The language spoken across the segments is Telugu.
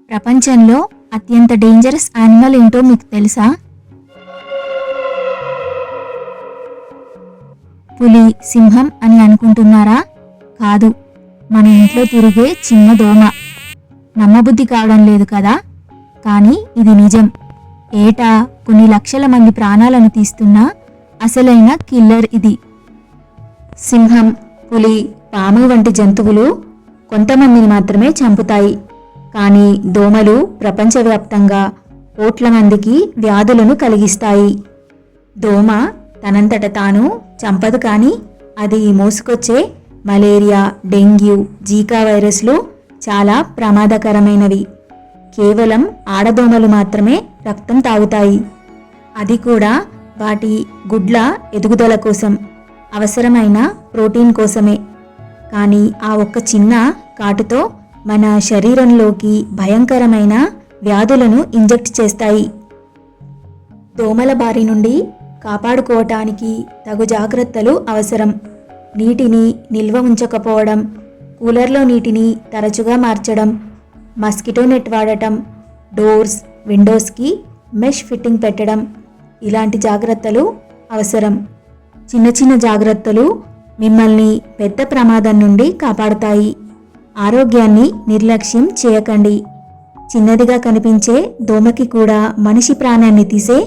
ప్రపంచంలో అత్యంత డేంజరస్ యానిమల్ ఏంటో మీకు తెలుసా? పులి, సింహం అని అనుకుంటున్నారా? కాదు, మన ఇంట్లో తిరిగే చిన్న దోమ. నమ్మబుద్ధి కావడం లేదు కదా, కానీ ఇది నిజం. ఏటా కొన్ని లక్షల మంది ప్రాణాలను తీస్తున్న అసలైన కిల్లర్ ఇది. సింహం, పులి, పాము వంటి జంతువులు కొంతమందిని మాత్రమే చంపుతాయి. కానీ దోమలు ప్రపంచవ్యాప్తంగా కోట్ల మందికి వ్యాధులను కలిగిస్తాయి. దోమ తనంతట తాను చంపదు, కానీ అది మోసుకొచ్చే మలేరియా, డెంగ్యూ, జీకా వైరస్లు చాలా ప్రమాదకరమైనవి. కేవలం ఆడదోమలు మాత్రమే రక్తం తాగుతాయి. అది కూడా వాటి గుడ్ల ఎదుగుదల కోసం, అవసరమైన ప్రోటీన్ కోసమే. కానీ ఆ ఒక్క చిన్న కాటుతో మన శరీరంలోకి భయంకరమైన వ్యాధులను ఇంజెక్ట్ చేస్తాయి. దోమల బారి నుండి కాపాడుకోవటానికి తగు జాగ్రత్తలు అవసరం. నీటిని నిల్వ ఉంచకపోవడం, కూలర్లో నీటిని తరచుగా మార్చడం, మస్కిటో నెట్ వాడటం, డోర్స్, విండోస్కి మెష్ ఫిట్టింగ్ పెట్టడం, ఇలాంటి జాగ్రత్తలు అవసరం. చిన్న చిన్న జాగ్రత్తలు మిమ్మల్ని పెద్ద ప్రమాదం నుండి కాపాడుతాయి. ఆరోగ్యాన్ని నిర్లక్ష్యం చేయకండి. చిన్నదిగా కనిపించే దోమకి కూడా మనిషి ప్రాణాన్ని తీసే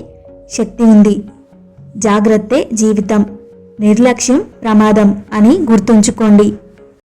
శక్తి ఉంది. జాగ్రత్తే జీవితం, నిర్లక్ష్యం ప్రమాదం అని గుర్తుంచుకోండి.